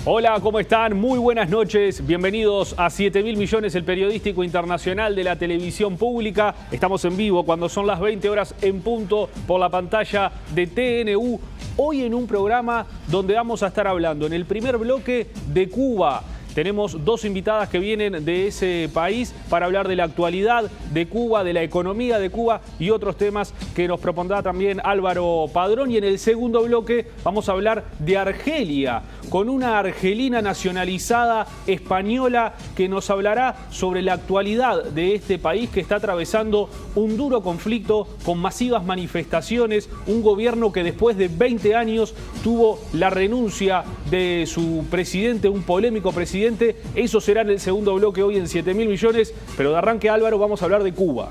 Hola, ¿cómo están? Muy buenas noches. Bienvenidos a 7.000 millones, el periodístico internacional de la televisión pública. Estamos en vivo cuando son las 20 horas en punto por la pantalla de TNU. Hoy en un programa donde vamos a estar hablando en el primer bloque de Cuba. Tenemos dos invitadas que vienen de ese país para hablar de la actualidad de Cuba, de la economía de Cuba y otros temas que nos propondrá también Álvaro Padrón. Y en el segundo bloque vamos a hablar de Argelia, con una argelina nacionalizada española que nos hablará sobre la actualidad de este país que está atravesando un duro conflicto con masivas manifestaciones, un gobierno que después de 20 años tuvo la renuncia de su presidente, un polémico presidente. Eso será en el segundo bloque hoy en 7.000 millones, pero de arranque, Álvaro, vamos a hablar de Cuba.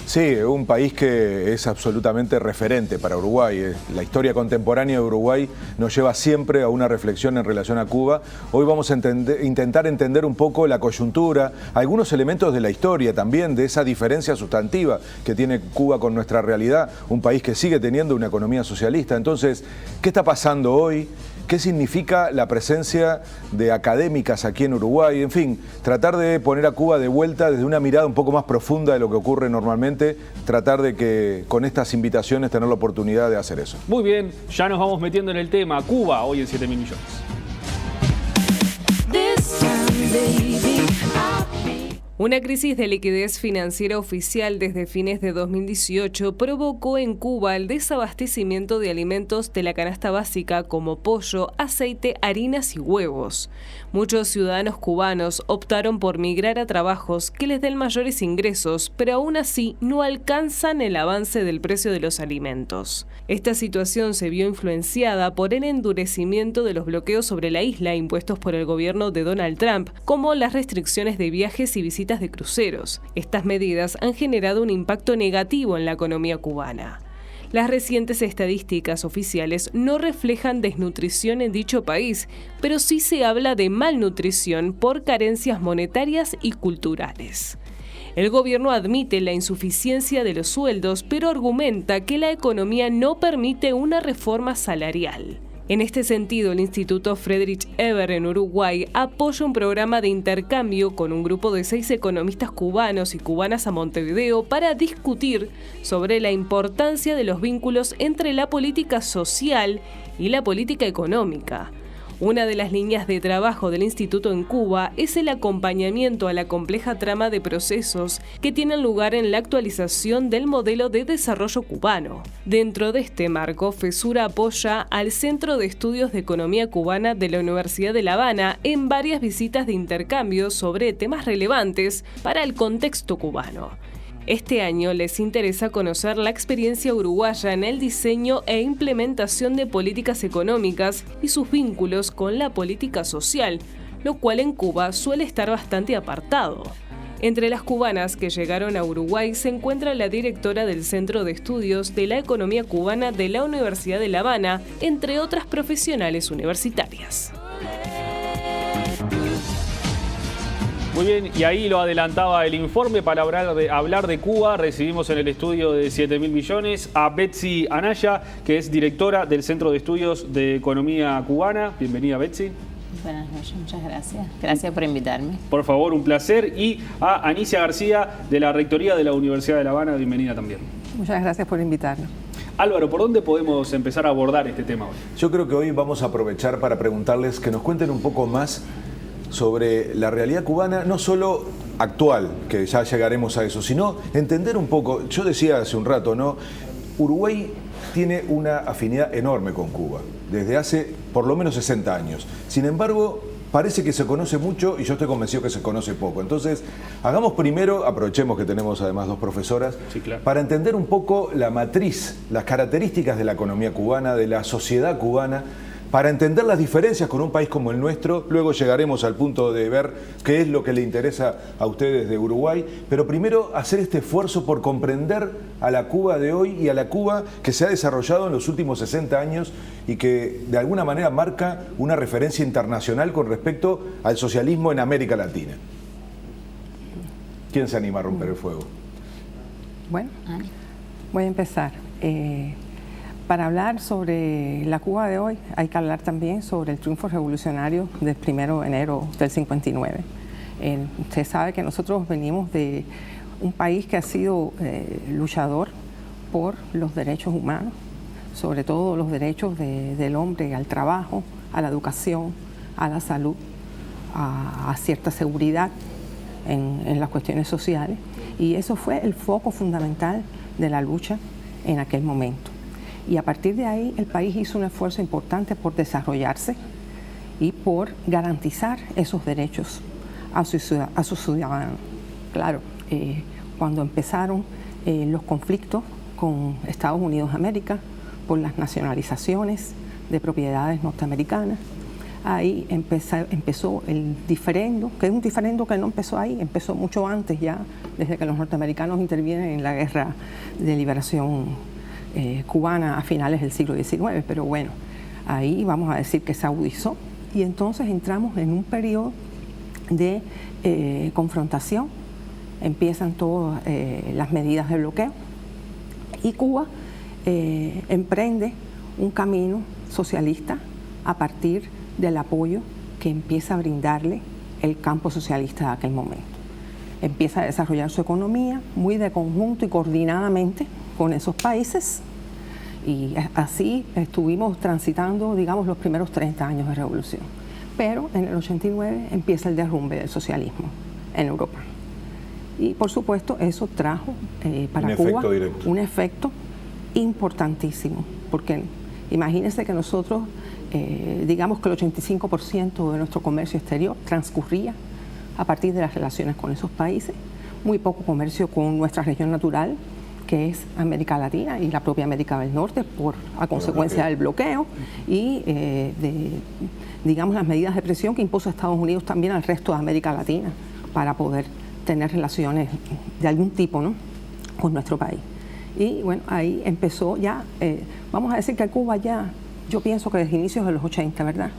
Sí, un país que es absolutamente referente para Uruguay. La historia contemporánea de Uruguay nos lleva siempre a una reflexión en relación a Cuba. Hoy vamos a intentar entender un poco la coyuntura, algunos elementos de la historia también, de esa diferencia sustantiva que tiene Cuba con nuestra realidad, un país que sigue teniendo una economía socialista. Entonces, ¿qué está pasando hoy? ¿Qué significa la presencia de académicas aquí en Uruguay? En fin, tratar de poner a Cuba de vuelta desde una mirada un poco más profunda de lo que ocurre normalmente, tratar de que con estas invitaciones tener la oportunidad de hacer eso. Muy bien, ya nos vamos metiendo en el tema. Cuba, hoy en 7.000 millones. Una crisis de liquidez financiera oficial desde fines de 2018 provocó en Cuba el desabastecimiento de alimentos de la canasta básica como pollo, aceite, harinas y huevos. Muchos ciudadanos cubanos optaron por migrar a trabajos que les den mayores ingresos, pero aún así no alcanzan el avance del precio de los alimentos. Esta situación se vio influenciada por el endurecimiento de los bloqueos sobre la isla impuestos por el gobierno de Donald Trump, como las restricciones de viajes y visitas de cruceros. Estas medidas han generado un impacto negativo en la economía cubana. Las recientes estadísticas oficiales no reflejan desnutrición en dicho país, pero sí se habla de malnutrición por carencias monetarias y culturales. El gobierno admite la insuficiencia de los sueldos, pero argumenta que la economía no permite una reforma salarial. En este sentido, el Instituto Friedrich Ebert en Uruguay apoya un programa de intercambio con un grupo de 6 economistas cubanos y cubanas a Montevideo para discutir sobre la importancia de los vínculos entre la política social y la política económica. Una de las líneas de trabajo del instituto en Cuba es el acompañamiento a la compleja trama de procesos que tienen lugar en la actualización del modelo de desarrollo cubano. Dentro de este marco, FESURA apoya al Centro de Estudios de Economía Cubana de la Universidad de La Habana en varias visitas de intercambio sobre temas relevantes para el contexto cubano. Este año les interesa conocer la experiencia uruguaya en el diseño e implementación de políticas económicas y sus vínculos con la política social, lo cual en Cuba suele estar bastante apartado. Entre las cubanas que llegaron a Uruguay se encuentra la directora del Centro de Estudios de la Economía Cubana de la Universidad de La Habana, entre otras profesionales universitarias. Muy bien, y ahí lo adelantaba el informe para hablar de Cuba. Recibimos en el estudio de 7.000 millones a Betsy Anaya, que es directora del Centro de Estudios de Economía Cubana. Bienvenida, Betsy. Buenas noches, muchas gracias. Gracias por invitarme. Por favor, un placer. Y a Anicia García, de la Rectoría de la Universidad de La Habana. Bienvenida también. Muchas gracias por invitarnos. Álvaro, ¿por dónde podemos empezar a abordar este tema hoy? Yo creo que hoy vamos a aprovechar para preguntarles que nos cuenten un poco más sobre la realidad cubana, no solo actual, que ya llegaremos a eso, sino entender un poco. Yo decía hace un rato, ¿no? Uruguay tiene una afinidad enorme con Cuba, desde hace por lo menos 60 años. Sin embargo, parece que se conoce mucho y yo estoy convencido que se conoce poco. Entonces, hagamos primero, aprovechemos que tenemos además dos profesoras, sí, claro, para entender un poco la matriz, las características de la economía cubana, de la sociedad cubana, para entender las diferencias con un país como el nuestro. Luego llegaremos al punto de ver qué es lo que le interesa a ustedes de Uruguay, pero primero hacer este esfuerzo por comprender a la Cuba de hoy y a la Cuba que se ha desarrollado en los últimos 60 años y que de alguna manera marca una referencia internacional con respecto al socialismo en América Latina. ¿Quién se anima a romper el fuego? Bueno, voy a empezar. Para hablar sobre la Cuba de hoy hay que hablar también sobre el triunfo revolucionario del 1 de enero del 59. Usted sabe que nosotros venimos de un país que ha sido luchador por los derechos humanos, sobre todo los derechos del hombre al trabajo, a la educación, a la salud, a cierta seguridad en las cuestiones sociales, y eso fue el foco fundamental de la lucha en aquel momento. Y a partir de ahí el país hizo un esfuerzo importante por desarrollarse y por garantizar esos derechos a sus ciudadanos. Claro, cuando empezaron los conflictos con Estados Unidos de América por las nacionalizaciones de propiedades norteamericanas, ahí empezó el diferendo, que es un diferendo que no empezó ahí, empezó mucho antes ya, desde que los norteamericanos intervienen en la guerra de liberación cubana a finales del siglo XIX, pero bueno, ahí vamos a decir que se agudizó y entonces entramos en un periodo de confrontación, empiezan todas las medidas de bloqueo y Cuba emprende un camino socialista a partir del apoyo que empieza a brindarle el campo socialista de aquel momento. Empieza a desarrollar su economía muy de conjunto y coordinadamente con esos países y así estuvimos transitando, digamos, los primeros 30 años de revolución. Pero en el 89 empieza el derrumbe del socialismo en Europa. Y por supuesto eso trajo para Cuba un efecto importantísimo, porque imagínense que nosotros, digamos que el 85% de nuestro comercio exterior transcurría a partir de las relaciones con esos países, muy poco comercio con nuestra región natural, que es América Latina y la propia América del Norte, a consecuencia del bloqueo y digamos, las medidas de presión que impuso Estados Unidos también al resto de América Latina para poder tener relaciones de algún tipo, ¿no?, con nuestro país. Y bueno, ahí empezó ya, vamos a decir que Cuba ya, yo pienso que desde inicios de los 80, ¿verdad?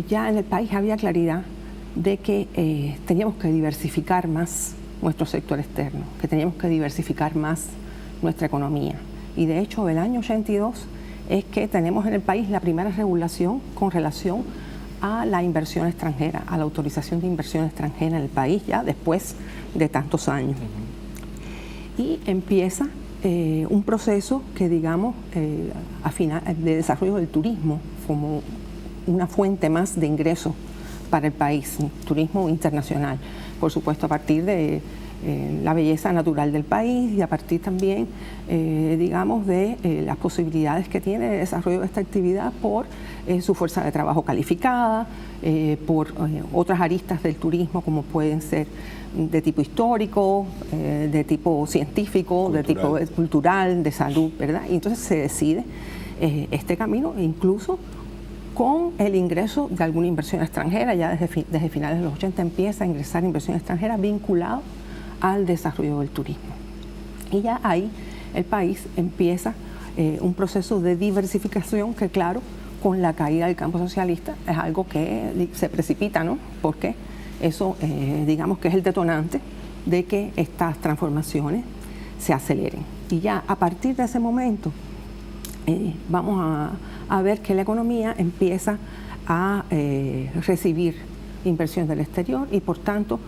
Ya en el país había claridad de que teníamos que diversificar más nuestro sector externo, que teníamos que diversificar más nuestra economía. Y de hecho, el año 82 es que tenemos en el país la primera regulación con relación a la inversión extranjera, a la autorización de inversión extranjera en el país, ya después de tantos años. Y empieza un proceso que, digamos, de desarrollo del turismo como una fuente más de ingresos para el país, turismo internacional, por supuesto a partir de la belleza natural del país y a partir también, digamos, de las posibilidades que tiene de desarrollo de esta actividad por su fuerza de trabajo calificada, por otras aristas del turismo como pueden ser de tipo histórico, de tipo científico, cultural, de tipo cultural, de salud, ¿verdad? Y entonces se decide este camino, e incluso con el ingreso de alguna inversión extranjera, ya desde finales de los 80 empieza a ingresar inversión extranjera vinculado al desarrollo del turismo. Y ya ahí el país empieza un proceso de diversificación que, claro, con la caída del campo socialista es algo que se precipita, ¿no? Porque eso, digamos que es el detonante de que estas transformaciones se aceleren. Y ya a partir de ese momento vamos a ver que la economía empieza a recibir inversión del exterior y por tanto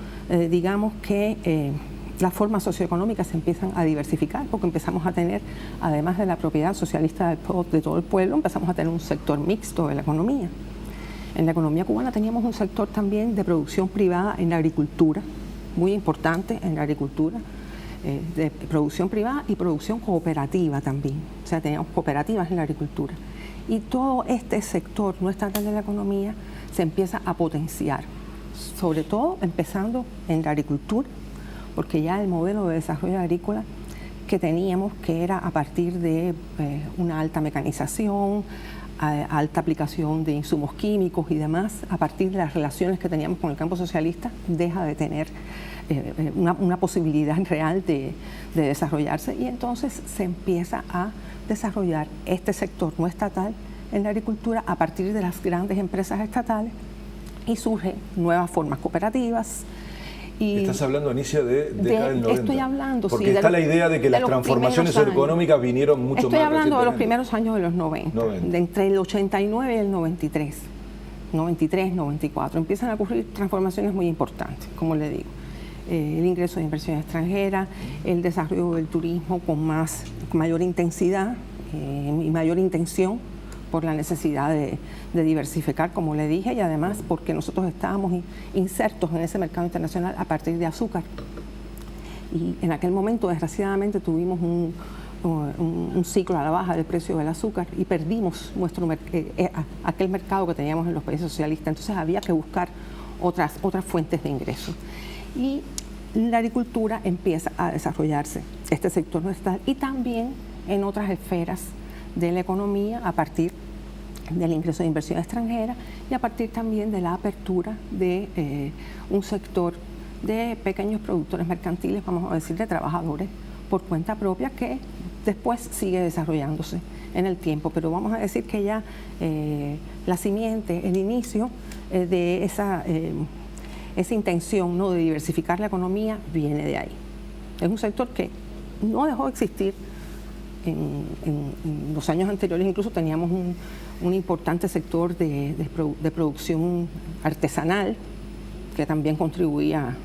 digamos que las formas socioeconómicas se empiezan a diversificar porque empezamos a tener, además de la propiedad socialista de todo el pueblo, empezamos a tener un sector mixto de la economía. En la economía cubana teníamos un sector también de producción privada en la agricultura, muy importante en la agricultura, de producción privada y producción cooperativa también. O sea, teníamos cooperativas en la agricultura. Y todo este sector no estatal de la economía se empieza a potenciar, sobre todo empezando en la agricultura, porque ya el modelo de desarrollo agrícola que teníamos, que era a partir de una alta mecanización, alta aplicación de insumos químicos y demás, a partir de las relaciones que teníamos con el campo socialista, deja de tener una posibilidad real de desarrollarse y entonces se empieza a desarrollar este sector no estatal en la agricultura a partir de las grandes empresas estatales y surgen nuevas formas cooperativas Estás hablando, Anicia, de década del 90. Estoy hablando, porque sí, está la idea de que las transformaciones económicas vinieron mucho más Estoy hablando de los recientemente. primeros años de los 90. De entre el 89 y el 93, 94. Empiezan a ocurrir transformaciones muy importantes, como le digo. El ingreso de inversión extranjera, el desarrollo del turismo con mayor intensidad y mayor intención por la necesidad de diversificar, como le dije, y además porque nosotros estábamos insertos en ese mercado internacional a partir de azúcar. Y en aquel momento, desgraciadamente, tuvimos un ciclo a la baja del precio del azúcar y perdimos aquel mercado que teníamos en los países socialistas. Entonces había que buscar otras fuentes de ingresos. Y la agricultura empieza a desarrollarse, este sector no está, y también en otras esferas de la economía a partir del ingreso de inversión extranjera y a partir también de la apertura de un sector de pequeños productores mercantiles, vamos a decir, de trabajadores por cuenta propia, que después sigue desarrollándose en el tiempo. Pero vamos a decir que ya la simiente, el inicio de esa intención, ¿no?, de diversificar la economía viene de ahí. Es un sector que no dejó de existir. En los años anteriores incluso teníamos un importante sector de producción artesanal que también contribuía,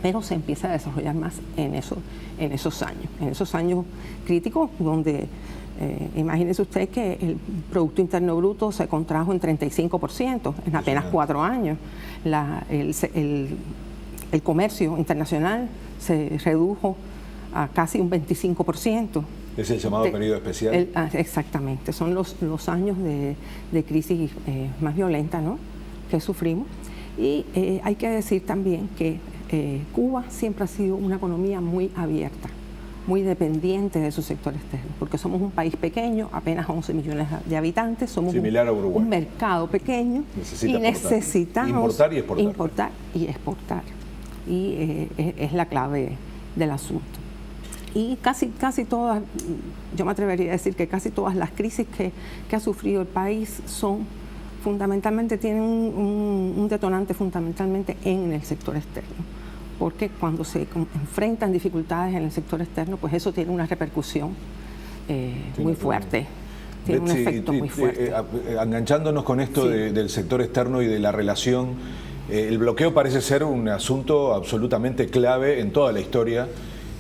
pero se empieza a desarrollar más en esos años críticos donde imagínese usted que el Producto Interno Bruto se contrajo en 35% en apenas 4 años. El comercio internacional se redujo a casi un 25%. Es el llamado periodo especial. Exactamente, son los años de crisis más violenta, ¿no?, que sufrimos. Y hay que decir también que Cuba siempre ha sido una economía muy abierta, muy dependiente de su sector externo, porque somos un país pequeño, apenas 11 millones de habitantes, somos similar a Uruguay, un mercado pequeño y necesitamos importar y exportar. Importar y exportar. Y es la clave del asunto. Y casi todas, yo me atrevería a decir que casi todas las crisis que ha sufrido el país tienen un detonante fundamentalmente en el sector externo. Porque cuando se enfrentan dificultades en el sector externo, pues eso tiene una repercusión muy fuerte. Tiene un efecto muy fuerte. Enganchándonos con esto del sector externo y de la relación, el bloqueo parece ser un asunto absolutamente clave en toda la historia.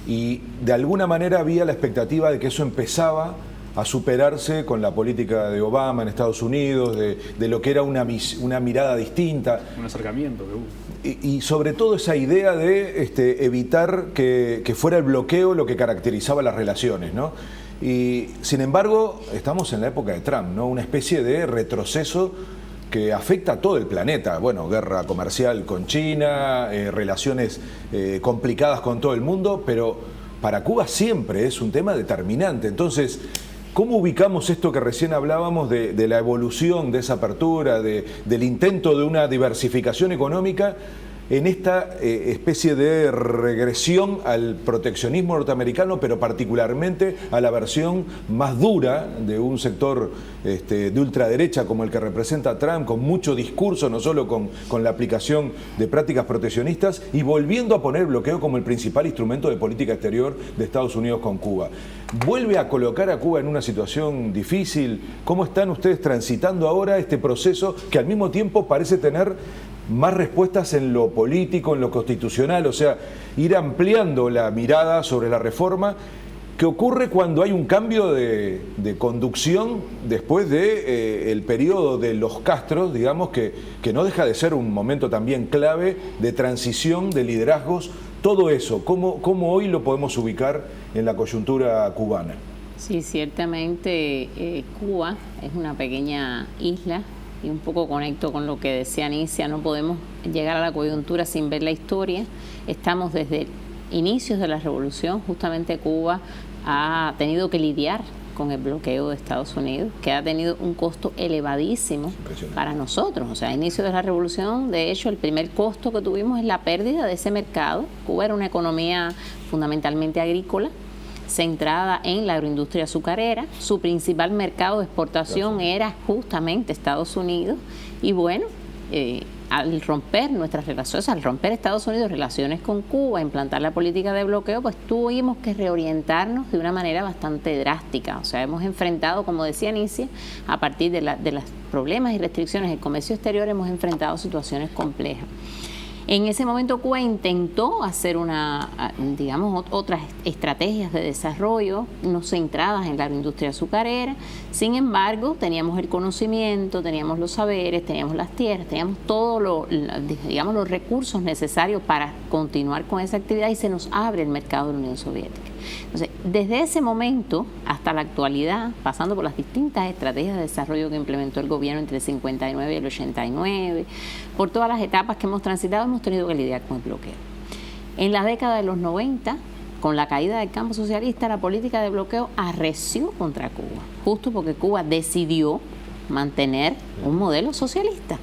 Y de alguna manera había la expectativa de que eso empezaba a superarse con la política de Obama en Estados Unidos, de lo que era una mirada distinta. Un acercamiento que hubo. Y sobre todo esa idea de evitar que fuera el bloqueo lo que caracterizaba las relaciones, ¿no? Y sin embargo, estamos en la época de Trump, ¿no? Una especie de retroceso que afecta a todo el planeta. Bueno, guerra comercial con China, relaciones complicadas con todo el mundo, pero para Cuba siempre es un tema determinante. Entonces, ¿cómo ubicamos esto que recién hablábamos de la evolución, de esa apertura, del intento de una diversificación económica en esta especie de regresión al proteccionismo norteamericano, pero particularmente a la versión más dura de un sector de ultraderecha como el que representa Trump, con mucho discurso, no solo con la aplicación de prácticas proteccionistas, y volviendo a poner el bloqueo como el principal instrumento de política exterior de Estados Unidos con Cuba? ¿Vuelve a colocar a Cuba en una situación difícil? ¿Cómo están ustedes transitando ahora este proceso que al mismo tiempo parece tener más respuestas en lo político, en lo constitucional, o sea, ir ampliando la mirada sobre la reforma? ¿Qué ocurre cuando hay un cambio de conducción después del periodo de los Castros, digamos, que no deja de ser un momento también clave de transición, de liderazgos? Todo eso, ¿cómo hoy lo podemos ubicar en la coyuntura cubana? Sí, ciertamente Cuba es una pequeña isla. Y un poco conecto con lo que decía Anicia, no podemos llegar a la coyuntura sin ver la historia. Estamos desde inicios de la revolución, justamente Cuba ha tenido que lidiar con el bloqueo de Estados Unidos, que ha tenido un costo elevadísimo para nosotros. O sea, a inicios de la revolución, de hecho, el primer costo que tuvimos es la pérdida de ese mercado. Cuba era una economía fundamentalmente agrícola, centrada en la agroindustria azucarera. Su principal mercado de exportación era justamente Estados Unidos. Y bueno, al romper nuestras relaciones, al romper Estados Unidos relaciones con Cuba, implantar la política de bloqueo, pues tuvimos que reorientarnos de una manera bastante drástica. O sea, hemos enfrentado, como decía Anicia, a partir de los problemas y restricciones del comercio exterior, hemos enfrentado situaciones complejas. En ese momento Cuba intentó hacer otras estrategias de desarrollo no centradas en la agroindustria azucarera. Sin embargo, teníamos el conocimiento, teníamos los saberes, teníamos las tierras, teníamos todos los recursos necesarios para continuar con esa actividad y se nos abre el mercado de la Unión Soviética. Entonces, desde ese momento hasta la actualidad, pasando por las distintas estrategias de desarrollo que implementó el gobierno entre el 59 y el 89, por todas las etapas que hemos transitado, hemos tenido que lidiar con el bloqueo. En la década de los 90, con la caída del campo socialista, la política de bloqueo arreció contra Cuba, justo porque Cuba decidió mantener un modelo socialista.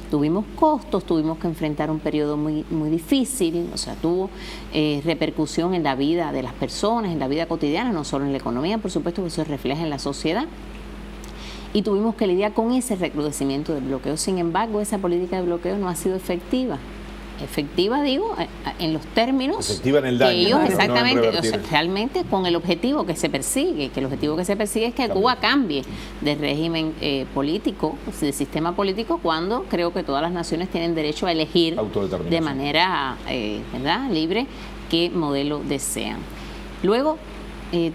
Tuvimos costos, tuvimos que enfrentar un periodo muy difícil, o sea, tuvo repercusión en la vida de las personas, en la vida cotidiana, no solo en la economía, por supuesto que eso se refleja en la sociedad. Y tuvimos que lidiar con ese recrudecimiento del bloqueo. Sin embargo, esa política de bloqueo no ha sido efectiva. Efectiva, digo, en los términos efectiva en el daño, que ellos, no exactamente, en o sea, realmente con el objetivo que se persigue, que el objetivo que se persigue es que Cuba cambie de régimen político, de sistema político, cuando creo que todas las naciones tienen derecho a elegir de manera ¿verdad?, libre qué modelo desean. Luego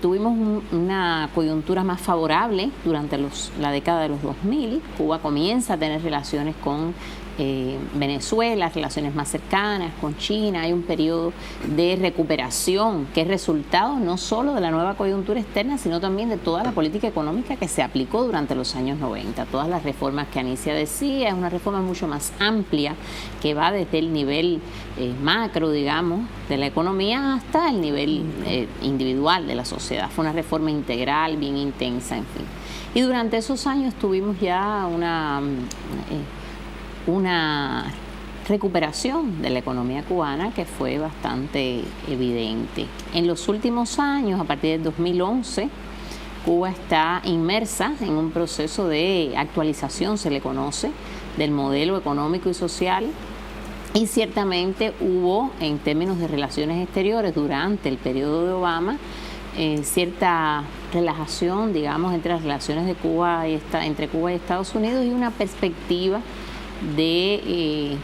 tuvimos una coyuntura más favorable durante la década de los 2000. Cuba comienza a tener relaciones con Venezuela, relaciones más cercanas con China. Hay un periodo de recuperación que es resultado no solo de la nueva coyuntura externa, sino también de toda la política económica que se aplicó durante los años 90. Todas las reformas que Anicia decía, es una reforma mucho más amplia que va desde el nivel macro, digamos, de la economía hasta el nivel individual de la sociedad. Fue una reforma integral, bien intensa, en fin. Y durante esos años tuvimos ya una recuperación de la economía cubana que fue bastante evidente. En los últimos años, a partir del 2011, Cuba está inmersa en un proceso de actualización, se le conoce, del modelo económico y social. Y ciertamente hubo, en términos de relaciones exteriores, durante el periodo de Obama, cierta relajación, digamos, entre las relaciones de Cuba entre Cuba y Estados Unidos, y una perspectiva de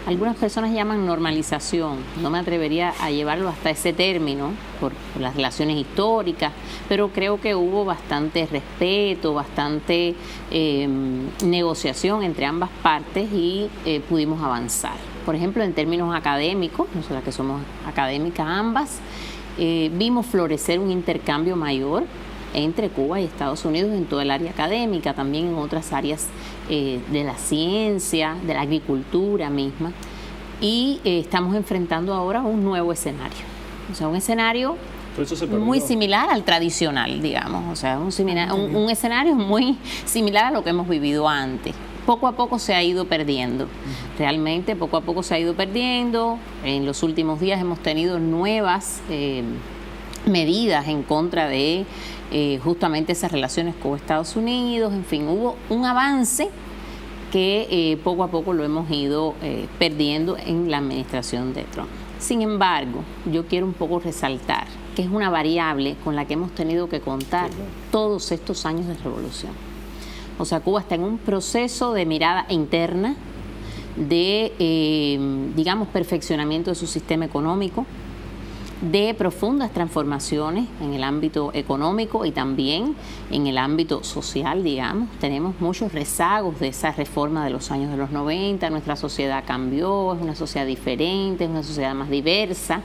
algunas personas llaman normalización. No me atrevería a llevarlo hasta ese término por las relaciones históricas, pero creo que hubo bastante respeto, bastante negociación entre ambas partes y pudimos avanzar. Por ejemplo, en términos académicos, nosotras que somos académicas ambas, vimos florecer un intercambio mayor entre Cuba y Estados Unidos en todo el área académica, también en otras áreas de la ciencia, de la agricultura misma, y estamos enfrentando ahora un nuevo escenario, o sea, un escenario muy similar al tradicional, digamos, o sea, un escenario muy similar a lo que hemos vivido antes. Poco a poco se ha ido perdiendo, realmente poco a poco se ha ido perdiendo. En los últimos días hemos tenido nuevas medidas en contra de justamente esas relaciones con Estados Unidos. En fin, hubo un avance que poco a poco lo hemos ido perdiendo en la administración de Trump. Sin embargo, yo quiero un poco resaltar que es una variable con la que hemos tenido que contar todos estos años de revolución. O sea, Cuba está en un proceso de mirada interna, de, digamos, perfeccionamiento de su sistema económico, de profundas transformaciones en el ámbito económico y también en el ámbito social, digamos. Tenemos muchos rezagos de esa reforma de los años de los 90, nuestra sociedad cambió, es una sociedad diferente, es una sociedad más diversa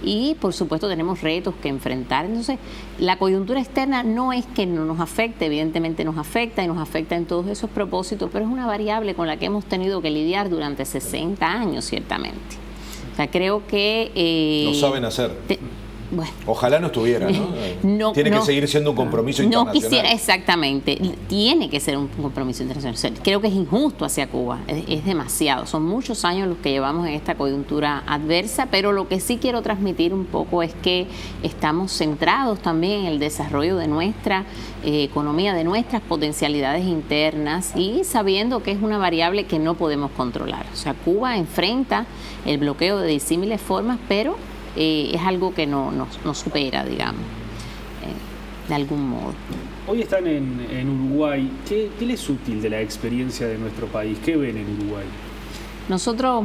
y por supuesto tenemos retos que enfrentar. Entonces, la coyuntura externa no es que no nos afecte, evidentemente nos afecta y nos afecta en todos esos propósitos, pero es una variable con la que hemos tenido que lidiar durante 60 años, ciertamente. O sea, creo que... no saben hacer. bueno. Ojalá no estuviera, ¿no? Tiene que seguir siendo un compromiso internacional. No quisiera, exactamente, tiene que ser un compromiso internacional. Creo que es injusto hacia Cuba, es demasiado. Son muchos años los que llevamos en esta coyuntura adversa, pero lo que sí quiero transmitir un poco es que estamos centrados también en el desarrollo de nuestra economía, de nuestras potencialidades internas y sabiendo que es una variable que no podemos controlar. O sea, Cuba enfrenta el bloqueo de disímiles formas, pero es algo que no supera, digamos, de algún modo. Hoy están en Uruguay. ¿Qué les es útil de la experiencia de nuestro país? ¿Qué ven en Uruguay? Nosotros,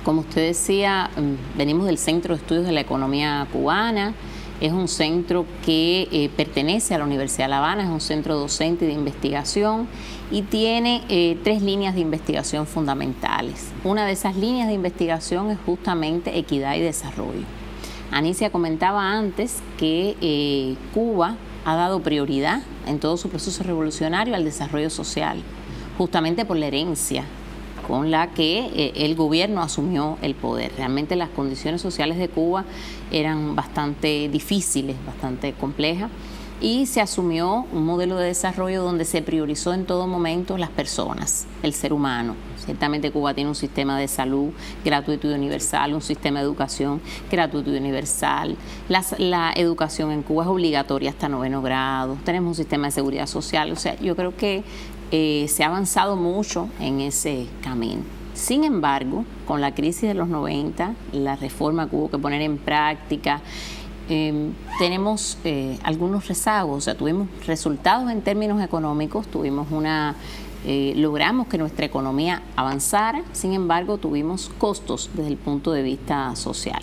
como usted decía, venimos del Centro de Estudios de la Economía Cubana. Es un centro que pertenece a la Universidad de La Habana, es un centro docente de investigación y tiene 3 líneas de investigación fundamentales. Una de esas líneas de investigación es justamente equidad y desarrollo. Anicia comentaba antes que Cuba ha dado prioridad en todo su proceso revolucionario al desarrollo social, justamente por la herencia con la que el gobierno asumió el poder. Realmente las condiciones sociales de Cuba eran bastante difíciles, bastante complejas, y se asumió un modelo de desarrollo donde se priorizó en todo momento las personas, el ser humano. Ciertamente Cuba tiene un sistema de salud gratuito y universal, un sistema de educación gratuito y universal. La educación en Cuba es obligatoria hasta 9º grado. Tenemos un sistema de seguridad social. O sea, yo creo que se ha avanzado mucho en ese camino. Sin embargo, con la crisis de los 90, la reforma que hubo que poner en práctica, tenemos algunos rezagos. O sea, tuvimos resultados en términos económicos, logramos que nuestra economía avanzara, sin embargo tuvimos costos desde el punto de vista social.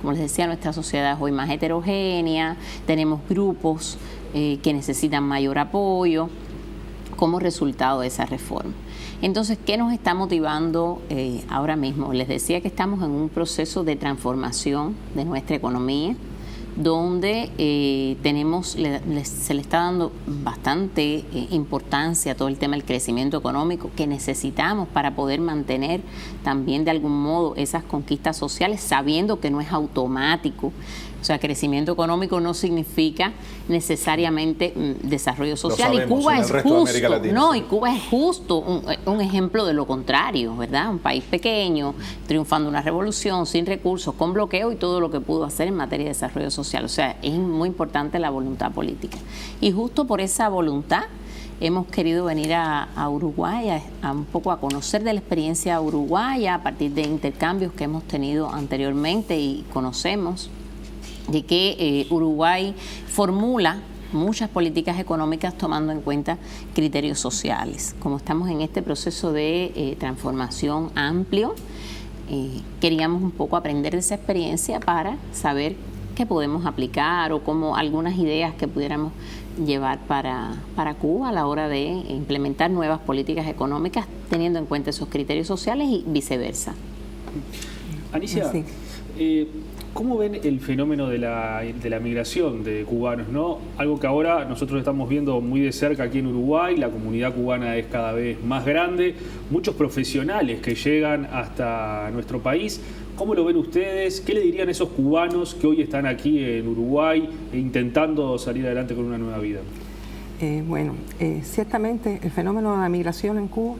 Como les decía, nuestra sociedad es hoy más heterogénea, tenemos grupos que necesitan mayor apoyo como resultado de esa reforma. Entonces, ¿qué nos está motivando ahora mismo? Les decía que estamos en un proceso de transformación de nuestra economía, donde se le está dando bastante importancia a todo el tema del crecimiento económico que necesitamos para poder mantener también de algún modo esas conquistas sociales, sabiendo que no es automático. O sea, crecimiento económico no significa necesariamente desarrollo social. Lo sabemos, y Cuba es justo, no, y Cuba es justo un ejemplo de lo contrario, ¿verdad? Un país pequeño, triunfando una revolución, sin recursos, con bloqueo y todo lo que pudo hacer en materia de desarrollo social. O sea, es muy importante la voluntad política. Y justo por esa voluntad hemos querido venir a Uruguay a un poco a conocer de la experiencia uruguaya a partir de intercambios que hemos tenido anteriormente y conocemos de que Uruguay formula muchas políticas económicas tomando en cuenta criterios sociales. Como estamos en este proceso de transformación amplio, queríamos un poco aprender de esa experiencia para saber qué podemos aplicar o como algunas ideas que pudiéramos llevar para Cuba a la hora de implementar nuevas políticas económicas teniendo en cuenta esos criterios sociales y viceversa. Anicia, sí. ¿Cómo ven el fenómeno de la migración de cubanos, ¿no? Algo que ahora nosotros estamos viendo muy de cerca aquí en Uruguay, la comunidad cubana es cada vez más grande, muchos profesionales que llegan hasta nuestro país. ¿Cómo lo ven ustedes? ¿Qué le dirían a esos cubanos que hoy están aquí en Uruguay intentando salir adelante con una nueva vida? Ciertamente el fenómeno de la migración en Cuba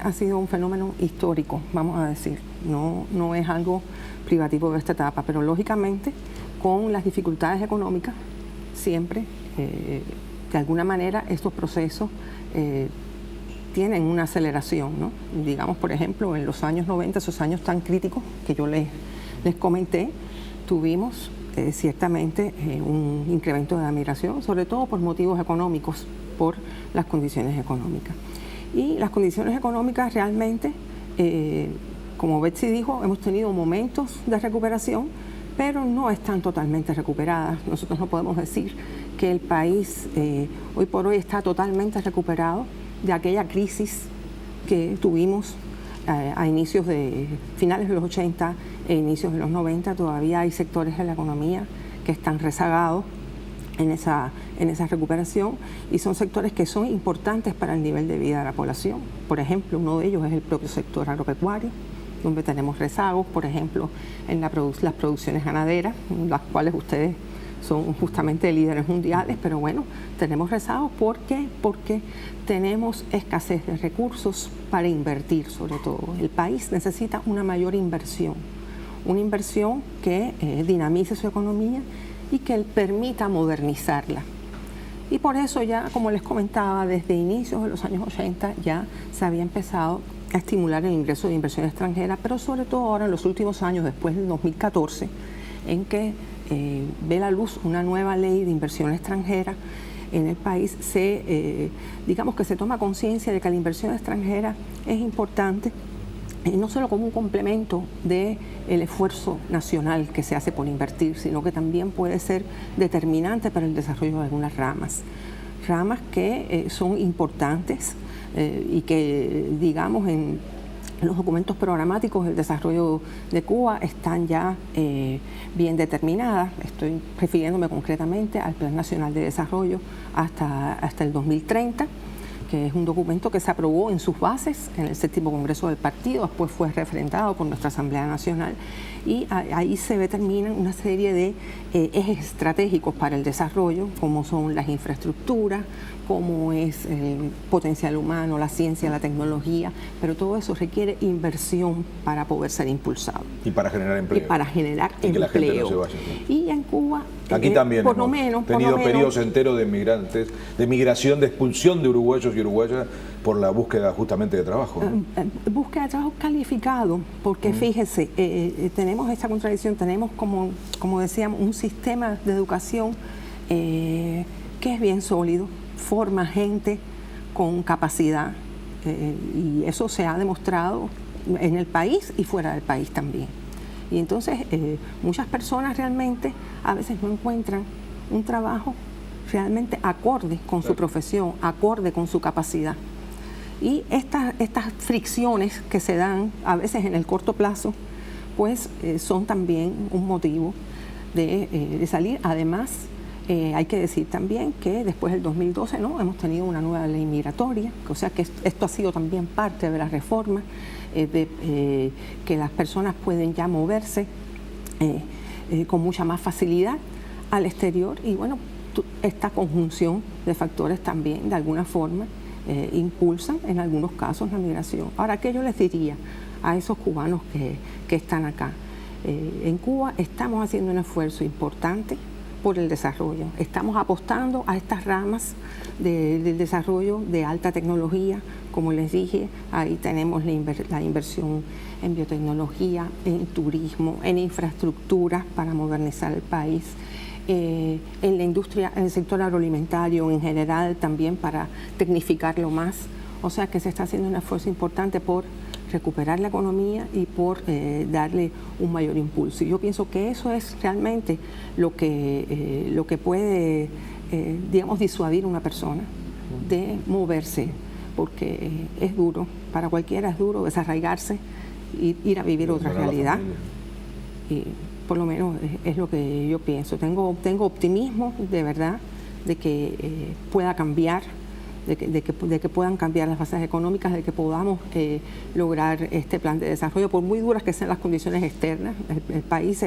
ha sido un fenómeno histórico, vamos a decir. No es algo privativo de esta etapa, pero lógicamente con las dificultades económicas siempre, de alguna manera, estos procesos tienen una aceleración, ¿no? Digamos, por ejemplo, en los años 90, esos años tan críticos que yo les comenté, tuvimos ciertamente un incremento de la migración, sobre todo por motivos económicos, por las condiciones económicas. Y las condiciones económicas realmente, como Betsy dijo, hemos tenido momentos de recuperación, pero no están totalmente recuperadas. Nosotros no podemos decir que el país hoy por hoy está totalmente recuperado de aquella crisis que tuvimos a inicios de finales de los 80 e inicios de los 90. Todavía hay sectores de la economía que están rezagados en esa recuperación y son sectores que son importantes para el nivel de vida de la población. Por ejemplo, uno de ellos es el propio sector agropecuario, donde tenemos rezagos, por ejemplo, en las producciones ganaderas, las cuales ustedes son justamente líderes mundiales, pero bueno, tenemos rezagos. ¿Por qué? Porque tenemos escasez de recursos para invertir, sobre todo. El país necesita una mayor inversión, una inversión que dinamice su economía y que permita modernizarla. Y por eso ya, como les comentaba, desde inicios de los años 80 ya se había empezado a estimular el ingreso de inversión extranjera, pero sobre todo ahora en los últimos años, después del 2014, en que ve la luz una nueva ley de inversión extranjera en el país, digamos que se toma conciencia de que la inversión extranjera es importante, no solo como un complemento del esfuerzo nacional que se hace por invertir, sino que también puede ser determinante para el desarrollo de algunas ramas que son importantes y que, digamos, en los documentos programáticos del desarrollo de Cuba están ya bien determinadas. Estoy refiriéndome concretamente al Plan Nacional de Desarrollo hasta el 2030, que es un documento que se aprobó en sus bases en el 7º Congreso del Partido, después fue refrendado por nuestra Asamblea Nacional, y ahí se determinan una serie de ejes estratégicos para el desarrollo, como son las infraestructuras, como es el potencial humano, la ciencia, la tecnología, pero todo eso requiere inversión para poder ser impulsado. Y para generar empleo. Y para generar que la gente no se vaya. Y en Cuba, aquí también por hemos lo menos, tenido periodos enteros de migrantes, de migración, de expulsión de uruguayos y uruguayas por la búsqueda justamente de trabajo, ¿no? Búsqueda de trabajo calificado, porque fíjese, tenemos esta contradicción, tenemos como decíamos, un sistema de educación que es bien sólido, forma gente con capacidad, y eso se ha demostrado en el país y fuera del país también. Y entonces muchas personas realmente a veces no encuentran un trabajo realmente acorde con su profesión, acorde con su capacidad. Y estas fricciones que se dan a veces en el corto plazo, pues son también un motivo de salir. Además, hay que decir también que después del 2012 hemos tenido una nueva ley migratoria, o sea que esto ha sido también parte de la reforma, que las personas pueden ya moverse con mucha más facilidad al exterior, y bueno, esta conjunción de factores también de alguna forma impulsan en algunos casos la migración. Ahora, ¿qué yo les diría a esos cubanos que están acá? En Cuba estamos haciendo un esfuerzo importante por el desarrollo. Estamos apostando a estas ramas del desarrollo de alta tecnología. Como les dije, ahí tenemos la inversión en biotecnología, en turismo, en infraestructuras para modernizar el país, en la industria, en el sector agroalimentario en general, también para tecnificarlo más. O sea que se está haciendo un esfuerzo importante por recuperar la economía y por darle un mayor impulso. Y yo pienso que eso es realmente lo que puede, digamos, disuadir a una persona de moverse, porque es duro, para cualquiera es duro desarraigarse y ir a vivir otra realidad. Y por lo menos es lo que yo pienso. Tengo optimismo, de verdad, de que pueda cambiar, de que puedan cambiar las bases económicas, de que podamos lograr este plan de desarrollo, por muy duras que sean las condiciones externas. El país,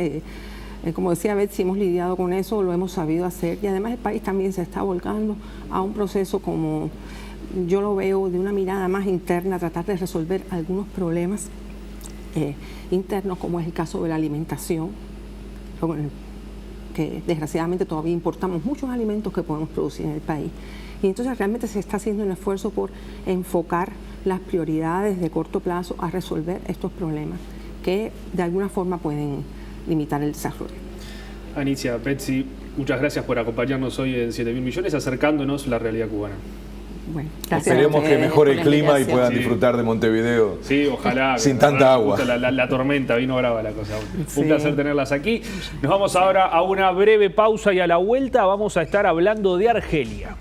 como decía Betsy, hemos lidiado con eso, lo hemos sabido hacer, y además el país también se está volcando a un proceso, como yo lo veo, de una mirada más interna, tratar de resolver algunos problemas internos, como es el caso de la alimentación, que desgraciadamente todavía importamos muchos alimentos que podemos producir en el país. Y entonces realmente se está haciendo un esfuerzo por enfocar las prioridades de corto plazo a resolver estos problemas que de alguna forma pueden limitar el desarrollo. Anicia, Betsy, muchas gracias por acompañarnos hoy en 7.000 millones, acercándonos la realidad cubana. Bueno, gracias. Esperemos que mejore el clima y puedan Sí. disfrutar de Montevideo. Sí, ojalá. Sin tanta agua. La tormenta, vino brava la cosa. Sí. Un placer tenerlas aquí. Nos vamos ahora a una breve pausa y a la vuelta vamos a estar hablando de Argelia.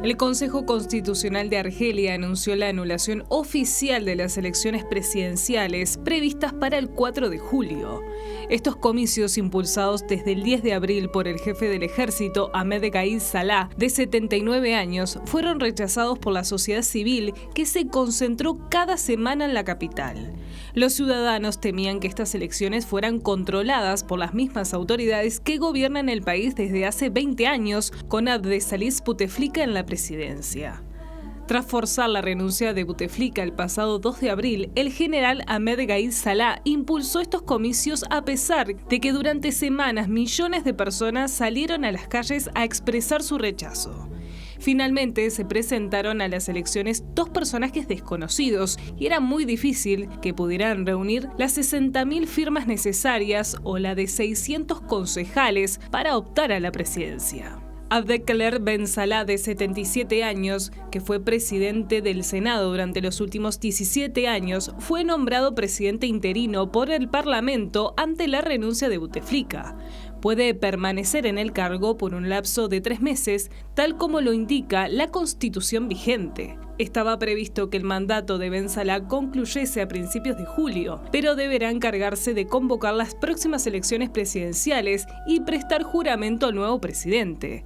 El Consejo Constitucional de Argelia anunció la anulación oficial de las elecciones presidenciales previstas para el 4 de julio. Estos comicios, impulsados desde el 10 de abril por el jefe del ejército, Ahmed Gaid Salah, de 79 años, fueron rechazados por la sociedad civil, que se concentró cada semana en la capital. Los ciudadanos temían que estas elecciones fueran controladas por las mismas autoridades que gobiernan el país desde hace 20 años, con Abdesaliz Bouteflika en la presidencia. Tras forzar la renuncia de Bouteflika el pasado 2 de abril, el general Ahmed Gaid Salah impulsó estos comicios a pesar de que durante semanas millones de personas salieron a las calles a expresar su rechazo. Finalmente se presentaron a las elecciones 2 personajes desconocidos y era muy difícil que pudieran reunir las 60.000 firmas necesarias o la de 600 concejales para optar a la presidencia. Abdelkader Ben Salah, de 77 años, que fue presidente del Senado durante los últimos 17 años, fue nombrado presidente interino por el Parlamento ante la renuncia de Bouteflika. Puede permanecer en el cargo por un lapso de 3 meses, tal como lo indica la Constitución vigente. Estaba previsto que el mandato de Ben Salah concluyese a principios de julio, pero deberá encargarse de convocar las próximas elecciones presidenciales y prestar juramento al nuevo presidente.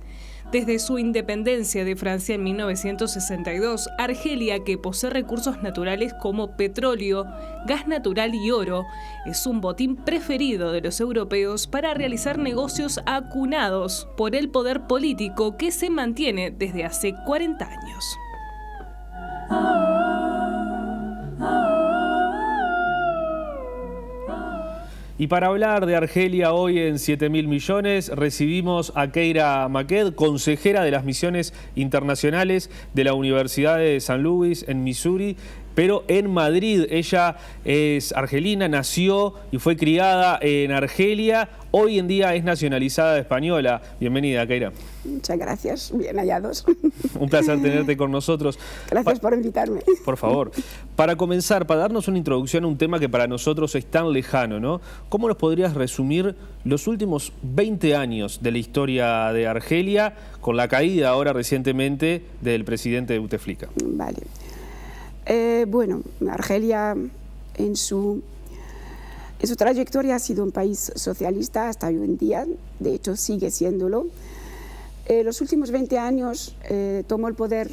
Desde su independencia de Francia en 1962, Argelia, que posee recursos naturales como petróleo, gas natural y oro, es un botín preferido de los europeos para realizar negocios acunados por el poder político que se mantiene desde hace 40 años. Y para hablar de Argelia hoy en 7.000 millones recibimos a Keira Maked, consejera de las misiones internacionales de la Universidad de San Luis en Missouri, pero en Madrid. Ella es argelina, nació y fue criada en Argelia. Hoy en día es nacionalizada española. Bienvenida, Keira. Muchas gracias, bien hallados. Un placer tenerte con nosotros. Gracias por invitarme. Por favor. Para comenzar, para darnos una introducción a un tema que para nosotros es tan lejano, ¿no? ¿Cómo nos podrías resumir los últimos 20 años de la historia de Argelia con la caída ahora recientemente del presidente Bouteflika? Vale. Bueno, Argelia en su trayectoria ha sido un país socialista hasta hoy en día, de hecho sigue siéndolo. Los últimos 20 años tomó el poder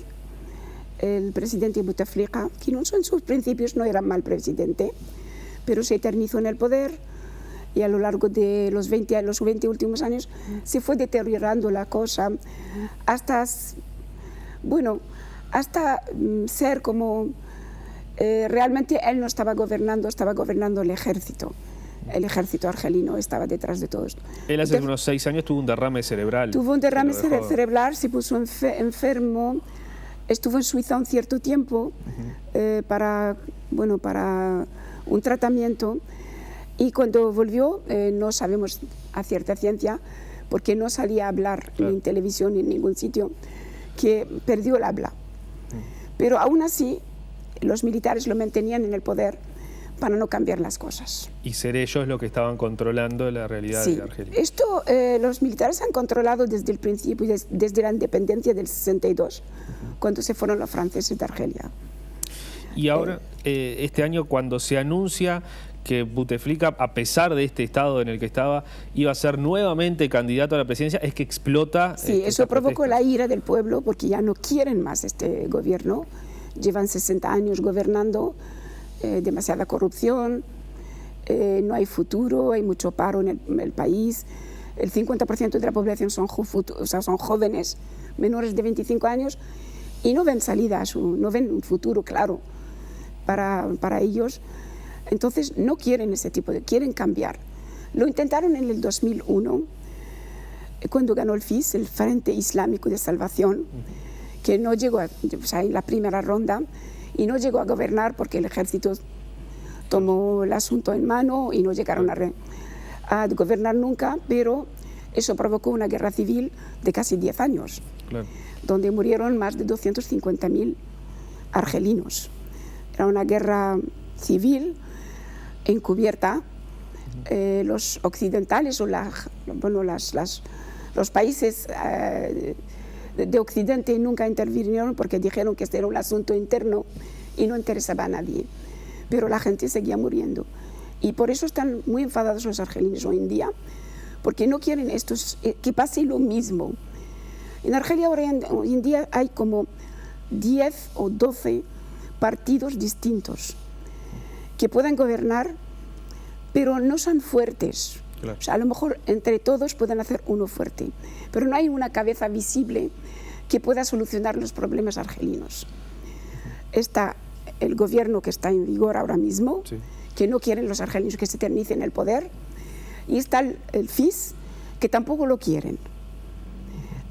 el presidente Bouteflika, que en sus principios no era mal presidente, pero se eternizó en el poder y a lo largo de los 20 últimos años se fue deteriorando la cosa hasta ser como... realmente él no estaba gobernando el ejército. El ejército argelino estaba detrás de todo esto. Él hace unos 6 años tuvo un derrame cerebral. Tuvo un derrame cerebral, se puso enfermo, estuvo en Suiza un cierto tiempo para un tratamiento, y cuando volvió no sabemos a cierta ciencia, porque no salía a hablar en televisión ni en ningún sitio, que perdió el habla. Pero aún así los militares lo mantenían en el poder para no cambiar las cosas. Y ser ellos los que estaban controlando la realidad de Argelia. Esto los militares han controlado desde el principio, desde la independencia del 62, cuando se fueron los franceses de Argelia. Y ahora, este año, cuando se anuncia que Bouteflika, a pesar de este estado en el que estaba, iba a ser nuevamente candidato a la presidencia, es que explota... Sí, eso provocó la ira del pueblo, porque ya no quieren más este gobierno. Llevan 60 años gobernando, demasiada corrupción, no hay futuro, hay mucho paro en el país. El 50% de la población son jóvenes, menores de 25 años, y no ven salida, no ven un futuro claro para ellos. Entonces no quieren ese tipo quieren cambiar. Lo intentaron en el 2001, cuando ganó el FIS, el Frente Islámico de Salvación, que no llegó en la primera ronda, y no llegó a gobernar porque el ejército tomó el asunto en mano y no llegaron a gobernar nunca, pero eso provocó una guerra civil de casi 10 años, donde murieron más de 250.000 argelinos. Era una guerra civil encubierta. Los occidentales o los países de Occidente nunca intervinieron porque dijeron que este era un asunto interno y no interesaba a nadie. Pero la gente seguía muriendo. Y por eso están muy enfadados los argelinos hoy en día, porque no quieren que pase lo mismo. En Argelia hoy en día hay como 10 o 12 partidos distintos que pueden gobernar, pero no son fuertes. Claro. O sea, a lo mejor entre todos pueden hacer uno fuerte, pero no hay una cabeza visible que pueda solucionar los problemas argelinos. Está el gobierno que está en vigor ahora mismo, sí, que no quieren los argelinos que se eternicen el poder, y está el FIS, que tampoco lo quieren.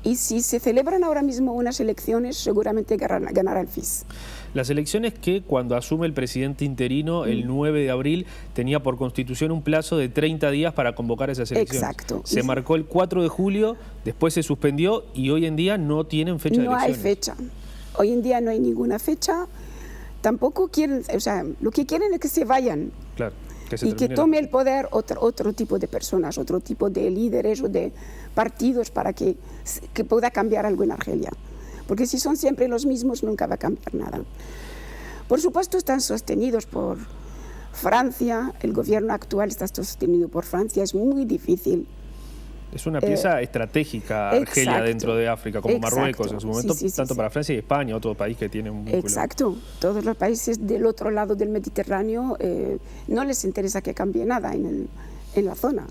Y si se celebran ahora mismo unas elecciones, seguramente ganará el FIS. Las elecciones que cuando asume el presidente interino el 9 de abril tenía por constitución un plazo de 30 días para convocar esas elecciones. Exacto. Se marcó el 4 de julio, después se suspendió y hoy en día no tienen fecha de elecciones. No hay fecha. Hoy en día no hay ninguna fecha. Tampoco quieren, o sea, lo que quieren es que se vayan. Claro. Y que tome el poder otro tipo de personas, otro tipo de líderes o de partidos para que pueda cambiar algo en Argelia. Porque si son siempre los mismos, nunca va a cambiar nada. Por supuesto, están sostenidos por Francia, el gobierno actual está sostenido por Francia, es muy difícil. Es una pieza estratégica, Argelia, exacto, dentro de África, como exacto, Marruecos en su momento, sí, tanto para Francia y España, otro país que tiene un vínculo. Exacto, todos los países del otro lado del Mediterráneo no les interesa que cambie nada en la zona.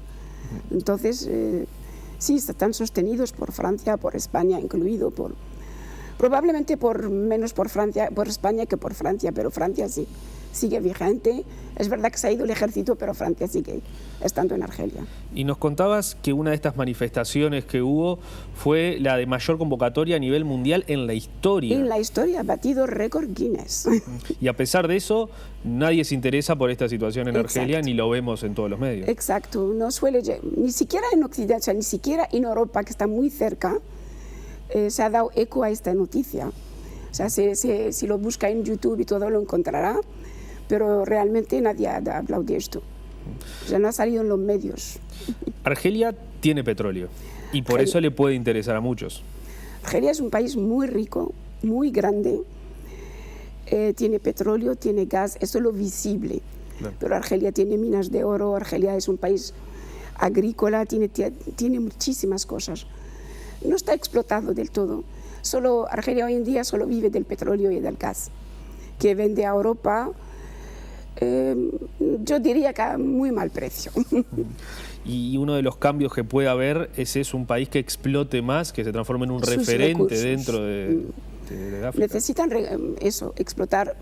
Entonces, sí, están sostenidos por Francia, por España incluido, probablemente menos por España que por Francia, pero Francia sí, sigue vigente. Es verdad que se ha ido el ejército, pero Francia sigue estando en Argelia. Y nos contabas que una de estas manifestaciones que hubo fue la de mayor convocatoria a nivel mundial en la historia. En la historia, ha batido récord Guinness. Y a pesar de eso, nadie se interesa por esta situación en Argelia, ni lo vemos en todos los medios. Exacto, no suele, ni siquiera en Occidente, o sea, ni siquiera en Europa, que está muy cerca, se ha dado eco a esta noticia. O sea, si lo busca en YouTube y todo lo encontrará, pero realmente nadie ha hablado de esto. O sea, no ha salido en los medios. Argelia tiene petróleo y por eso le puede interesar a muchos. Argelia es un país muy rico, muy grande. Tiene petróleo, tiene gas, eso es lo visible. Claro. Pero Argelia tiene minas de oro, Argelia es un país agrícola, tiene muchísimas cosas. No está explotado del todo. Argelia hoy en día solo vive del petróleo y del gas, que vende a Europa, yo diría que a muy mal precio. Y uno de los cambios que puede haber es un país que explote más, que se transforme en un referente dentro de África. Necesitan explotar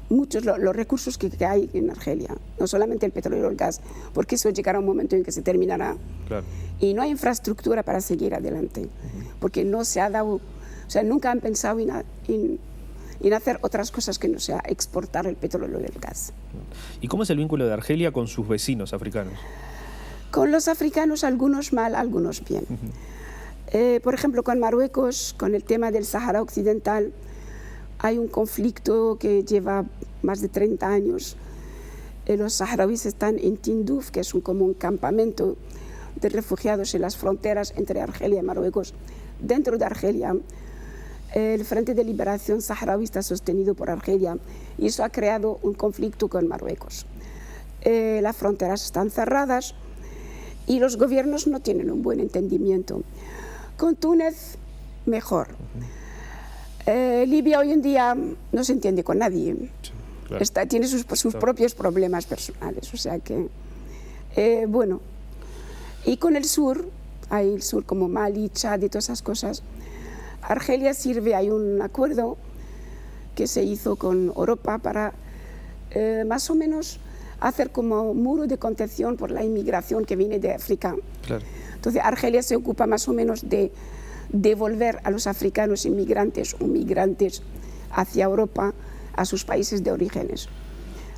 muchos los recursos que hay en Argelia, no solamente el petróleo y el gas, porque eso llegará un momento en que se terminará. Claro. Y no hay infraestructura para seguir adelante, porque no se ha dado, o sea, nunca han pensado en hacer otras cosas que no sea exportar el petróleo y el gas. ¿Y cómo es el vínculo de Argelia con sus vecinos africanos? Con los africanos, algunos mal, algunos bien. Por ejemplo, con Marruecos, con el tema del Sahara Occidental, hay un conflicto que lleva más de 30 años. Los saharauis están en Tindouf, que es como un campamento de refugiados en las fronteras entre Argelia y Marruecos. Dentro de Argelia, el Frente de Liberación Saharaui está sostenido por Argelia y eso ha creado un conflicto con Marruecos. Las fronteras están cerradas y los gobiernos no tienen un buen entendimiento. Con Túnez, mejor. Libia hoy en día no se entiende con nadie. Sí, claro. Tiene sus propios problemas personales, o sea que, bueno. Y con el sur, hay el sur como Mali, Chad y todas esas cosas. Argelia sirve, hay un acuerdo que se hizo con Europa para más o menos hacer como muro de contención por la inmigración que viene de África. Claro. Entonces Argelia se ocupa más o menos de devolver a los africanos inmigrantes o migrantes hacia Europa a sus países de orígenes.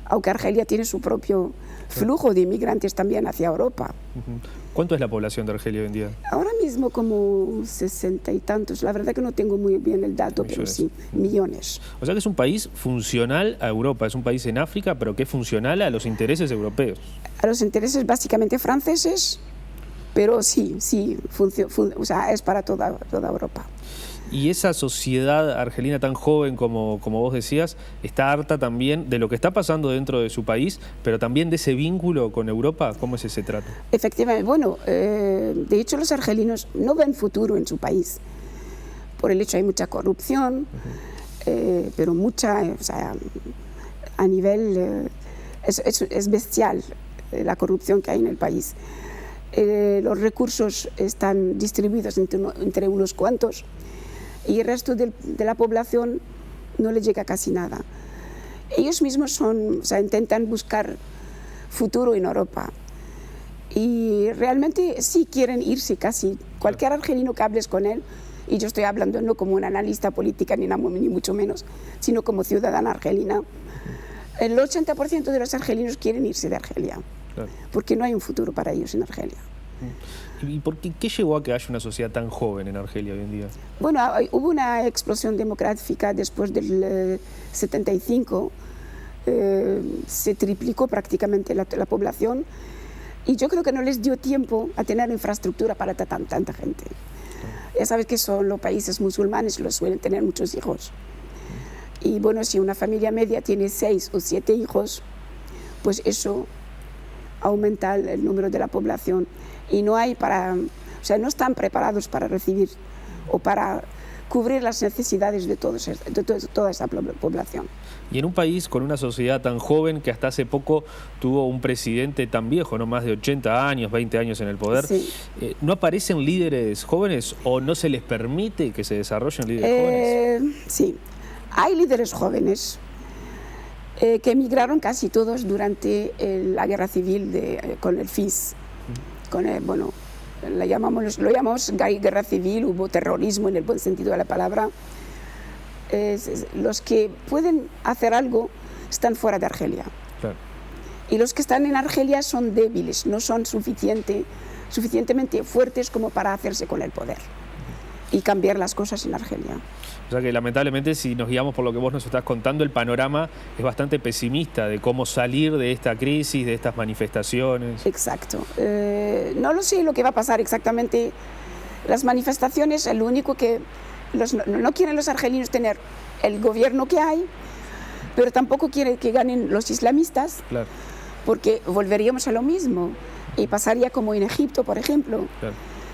Aunque Argelia tiene su propio flujo de inmigrantes también hacia Europa. ¿Cuánto es la población de Argelia hoy en día? Ahora mismo como 60 y tantos. La verdad que no tengo muy bien el dato, pero sí, millones. O sea que es un país funcional a Europa, es un país en África, pero que es funcional a los intereses europeos. A los intereses básicamente franceses Pero sí, o sea, es para toda Europa. Y esa sociedad argelina tan joven como vos decías, está harta también de lo que está pasando dentro de su país, pero también de ese vínculo con Europa. ¿Cómo es ese trato? Efectivamente, bueno, de hecho los argelinos no ven futuro en su país. Por el hecho hay mucha corrupción, pero mucha, o sea, a nivel, es bestial la corrupción que hay en el país. Los recursos están distribuidos entre unos cuantos, y el resto de la población no le llega casi nada. Ellos mismos o sea, intentan buscar futuro en Europa y realmente sí quieren irse casi. Cualquier argelino que hables con él, y yo estoy hablando no como una analista política ni mucho menos, sino como ciudadana argelina, el 80% de los argelinos quieren irse de Argelia, claro, porque no hay un futuro para ellos en Argelia. ¿Y por qué llegó a que haya una sociedad tan joven en Argelia hoy en día? Bueno, hubo una explosión demográfica después del 75, se triplicó prácticamente la población, y yo creo que no les dio tiempo a tener infraestructura para tanta gente. Ya sabes que son los países musulmanes, los suelen tener muchos hijos. Y bueno, si una familia media tiene 6 o 7 hijos, pues eso aumenta el número de la población. Y no hay o sea, no están preparados para recibir o para cubrir las necesidades de toda esa población. Y en un país con una sociedad tan joven que hasta hace poco tuvo un presidente tan viejo, ¿no? Más de 80 años, 20 años en el poder, sí. ¿No aparecen líderes jóvenes o no se les permite que se desarrollen líderes jóvenes? Sí, hay líderes jóvenes que emigraron casi todos durante la guerra civil con el FIS. Bueno, lo llamamos guerra civil, hubo terrorismo en el buen sentido de la palabra. Los que pueden hacer algo están fuera de Argelia. Claro. Y los que están en Argelia son débiles, no son suficientemente fuertes como para hacerse con el poder y cambiar las cosas en Argelia. O sea que lamentablemente, si nos guiamos por lo que vos nos estás contando, el panorama es bastante pesimista de cómo salir de esta crisis, de estas manifestaciones. Exacto. No lo sé lo que va a pasar exactamente. Las manifestaciones, lo único que no quieren los argelinos tener el gobierno que hay, pero tampoco quieren que ganen los islamistas, claro, porque volveríamos a lo mismo y pasaría como en Egipto, por ejemplo. Claro.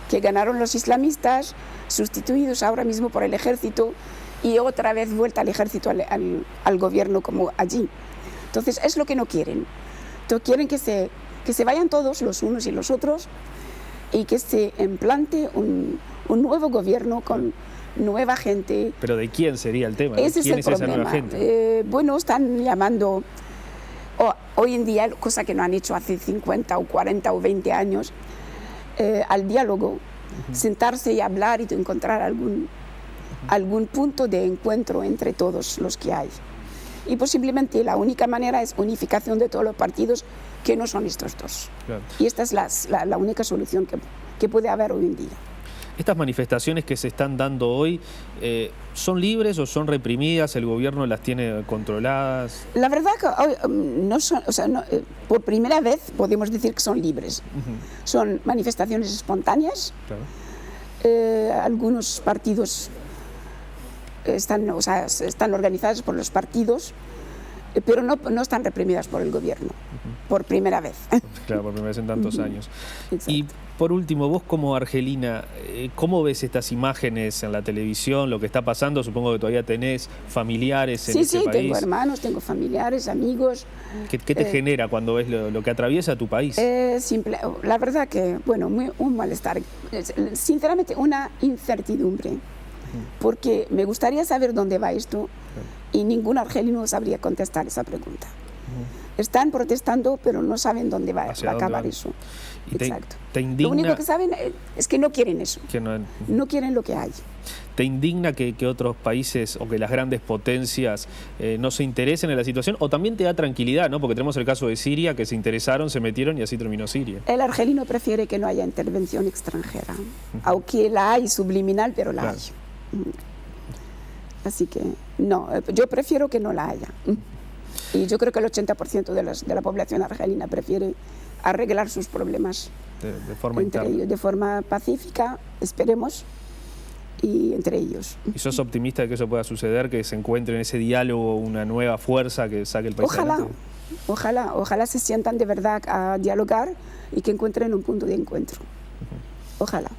Que ganaron los islamistas, sustituidos ahora mismo por el ejército, y otra vez vuelta al ejército, al gobierno como allí. Entonces es lo que no quieren. Entonces quieren que se vayan todos, los unos y los otros, y que se implante un nuevo gobierno con nueva gente. ¿Pero de quién sería el tema? Ese ¿Quién es esa nueva gente? Bueno, están llamando hoy en día, cosa que no han hecho hace 50 o 40 o 20 años, al diálogo, sentarse y hablar y encontrar algún punto de encuentro entre todos los que hay. Y posiblemente la única manera es unificación de todos los partidos que no son estos dos. Claro. Y esta es la única solución que puede haber hoy en día. ¿Estas manifestaciones que se están dando hoy son libres o son reprimidas? ¿El gobierno las tiene controladas? La verdad que hoy no son, o sea, por primera vez podemos decir que son libres. Son manifestaciones espontáneas. Claro. Algunos partidos están organizados por los partidos, pero no están reprimidas por el gobierno, por primera vez. Claro, por primera vez en tantos años. Exacto. Y por último, vos como argelina, ¿cómo ves estas imágenes en la televisión, lo que está pasando? Supongo que todavía tenés familiares en ese país. Sí, tengo hermanos, tengo familiares, amigos. ¿Qué te genera cuando ves lo que atraviesa tu país? La verdad que, bueno, un malestar, sinceramente una incertidumbre, porque me gustaría saber dónde va esto y ningún argelino sabría contestar esa pregunta. Están protestando, pero no saben dónde va a acabar eso. Exacto. Te indigna... Lo único que saben es que no quieren eso. No quieren lo que hay. ¿Te indigna que otros países o que las grandes potencias no se interesen en la situación? ¿O también te da tranquilidad, ¿no? Porque tenemos el caso de Siria, que se interesaron, se metieron y así terminó Siria. El argelino prefiere que no haya intervención extranjera, aunque la hay subliminal, pero la hay. Así que no, yo prefiero que no la haya. Y yo creo que el 80% de la población argelina prefiere arreglar sus problemas de forma entre interna. ellos, de forma pacífica, esperemos, y entre ellos. ¿Y sos optimista de que eso pueda suceder, que se encuentre en ese diálogo una nueva fuerza que saque el país adelante? Ojalá se sientan de verdad a dialogar y que encuentren un punto de encuentro. Ojalá.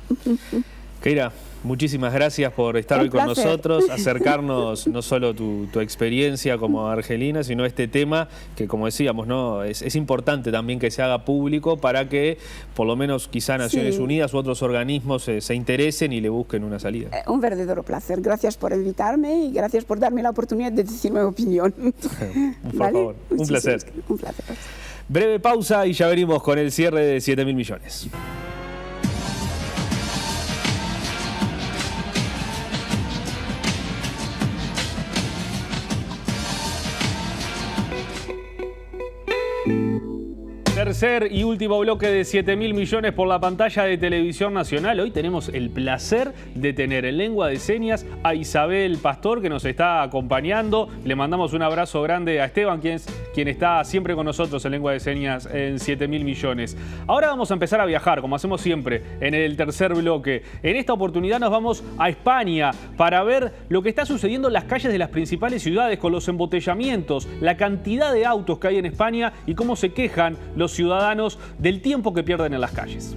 Keira, muchísimas gracias por estar hoy con nosotros, acercarnos no solo tu experiencia como argelina, sino este tema que, como decíamos, ¿no? Es importante también que se haga público para que por lo menos quizá Naciones Unidas u otros organismos se interesen y le busquen una salida. Un verdadero placer. Gracias por invitarme y gracias por darme la oportunidad de decir mi opinión. Por favor, un placer. Un placer. Breve pausa y ya venimos con el cierre de 7.000 millones. Tercer y último bloque de 7.000 millones por la pantalla de Televisión Nacional. Hoy tenemos el placer de tener en lengua de señas a Isabel Pastor, que nos está acompañando. Le mandamos un abrazo grande a Esteban, quien está siempre con nosotros en lengua de señas en 7.000 millones. Ahora vamos a empezar a viajar, como hacemos siempre, en el tercer bloque. En esta oportunidad nos vamos a España para ver lo que está sucediendo en las calles de las principales ciudades con los embotellamientos, la cantidad de autos que hay en España y cómo se quejan los ciudadanos del tiempo que pierden en las calles.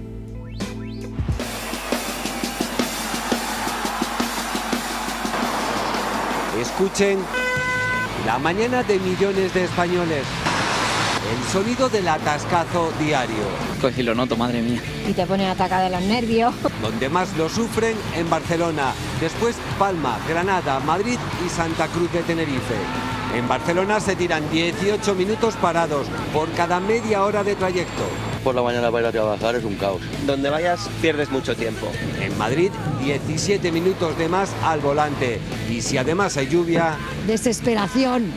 Escuchen la mañana de millones de españoles. El sonido del atascazo diario. Pues sí lo noto, madre mía. Y te pones atacada de los nervios. Donde más lo sufren en Barcelona, después Palma, Granada, Madrid y Santa Cruz de Tenerife. En Barcelona se tiran 18 minutos parados por cada media hora de trayecto. Por la mañana para ir a trabajar es un caos. Donde vayas pierdes mucho tiempo. En Madrid, 17 minutos de más al volante. Y si además hay lluvia... Desesperación.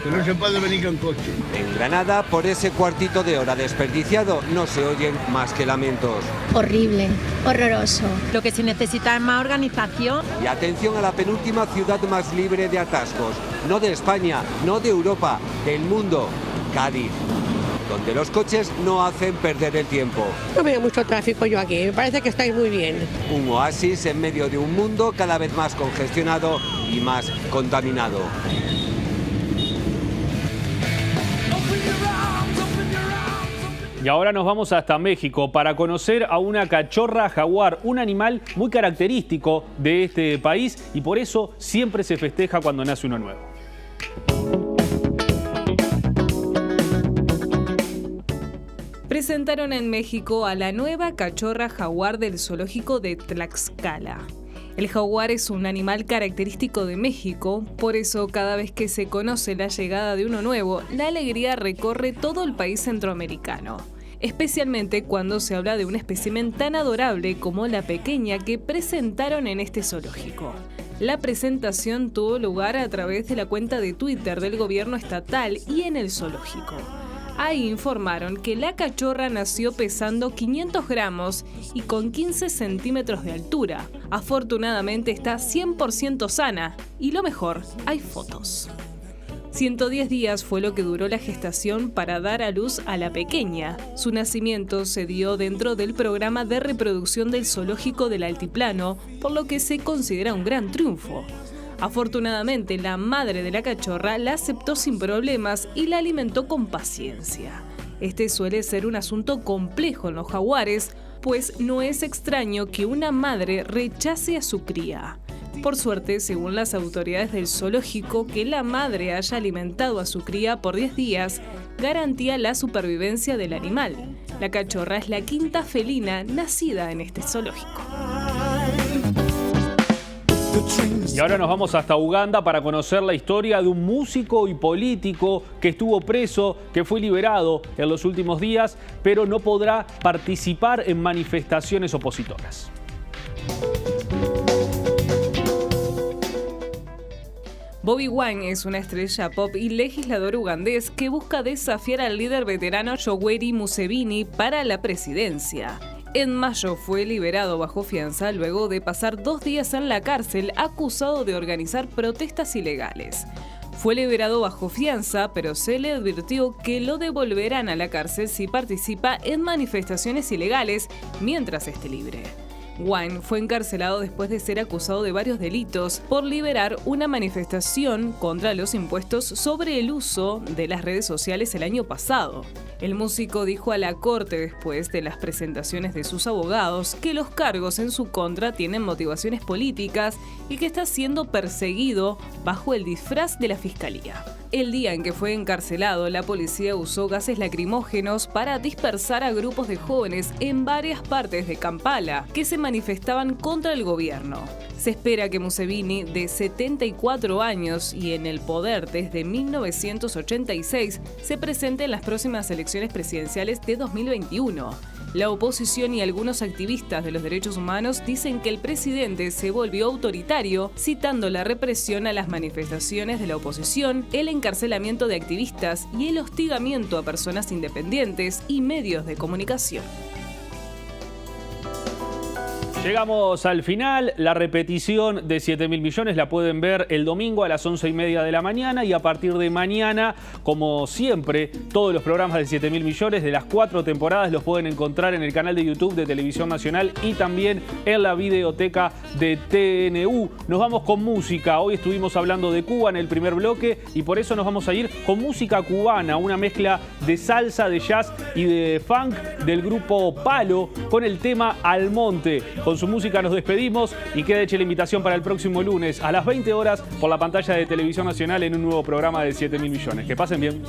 Que no se puede venir con coche. En Granada, por ese cuartito de hora desperdiciado, no se oyen más que lamentos. Horrible, horroroso. Lo que se necesita es más organización. Y atención a la penúltima ciudad más libre de atascos. No de España, no de Europa, del mundo. Cádiz, donde los coches no hacen perder el tiempo. No veo mucho tráfico yo aquí, me parece que estáis muy bien. Un oasis en medio de un mundo cada vez más congestionado y más contaminado. Y ahora nos vamos hasta México para conocer a una cachorra jaguar, un animal muy característico de este país y por eso siempre se festeja cuando nace uno nuevo. Presentaron en México a la nueva cachorra jaguar del zoológico de Tlaxcala. El jaguar es un animal característico de México, por eso cada vez que se conoce la llegada de uno nuevo, la alegría recorre todo el país centroamericano. Especialmente cuando se habla de un espécimen tan adorable como la pequeña que presentaron en este zoológico. La presentación tuvo lugar a través de la cuenta de Twitter del gobierno estatal y en el zoológico. Ahí informaron que la cachorra nació pesando 500 gramos y con 15 centímetros de altura. Afortunadamente está 100% sana y lo mejor, hay fotos. 110 días fue lo que duró la gestación para dar a luz a la pequeña. Su nacimiento se dio dentro del programa de reproducción del zoológico del Altiplano, por lo que se considera un gran triunfo. Afortunadamente, la madre de la cachorra la aceptó sin problemas y la alimentó con paciencia. Este suele ser un asunto complejo en los jaguares, pues no es extraño que una madre rechace a su cría. Por suerte, según las autoridades del zoológico, que la madre haya alimentado a su cría por 10 días garantía la supervivencia del animal. La cachorra es la quinta felina nacida en este zoológico. Y ahora nos vamos hasta Uganda para conocer la historia de un músico y político que estuvo preso, que fue liberado en los últimos días, pero no podrá participar en manifestaciones opositoras. Bobi Wine es una estrella pop y legislador ugandés que busca desafiar al líder veterano Yoweri Museveni para la presidencia. En mayo fue liberado bajo fianza luego de pasar 2 días en la cárcel acusado de organizar protestas ilegales. Fue liberado bajo fianza, pero se le advirtió que lo devolverán a la cárcel si participa en manifestaciones ilegales mientras esté libre. Wine fue encarcelado después de ser acusado de varios delitos por liberar una manifestación contra los impuestos sobre el uso de las redes sociales el año pasado. El músico dijo a la corte después de las presentaciones de sus abogados que los cargos en su contra tienen motivaciones políticas y que está siendo perseguido bajo el disfraz de la fiscalía. El día en que fue encarcelado, la policía usó gases lacrimógenos para dispersar a grupos de jóvenes en varias partes de Kampala que se manifestaban contra el gobierno. Se espera que Museveni, de 74 años y en el poder desde 1986, se presente en las próximas elecciones presidenciales de 2021. La oposición y algunos activistas de los derechos humanos dicen que el presidente se volvió autoritario, citando la represión a las manifestaciones de la oposición, el encarcelamiento de activistas y el hostigamiento a personas independientes y medios de comunicación. Llegamos al final. La repetición de 7.000 millones la pueden ver el domingo a las 11:30 de la mañana, y a partir de mañana, como siempre, todos los programas de 7.000 millones de las 4 temporadas los pueden encontrar en el canal de YouTube de Televisión Nacional y también en la videoteca de TNU. Nos vamos con música. Hoy estuvimos hablando de Cuba en el primer bloque y por eso nos vamos a ir con música cubana, una mezcla de salsa, de jazz y de funk del grupo Palo con el tema Almonte. Con su música nos despedimos y queda hecha la invitación para el próximo lunes a las 20 horas por la pantalla de Televisión Nacional en un nuevo programa de 7.000 millones. Que pasen bien.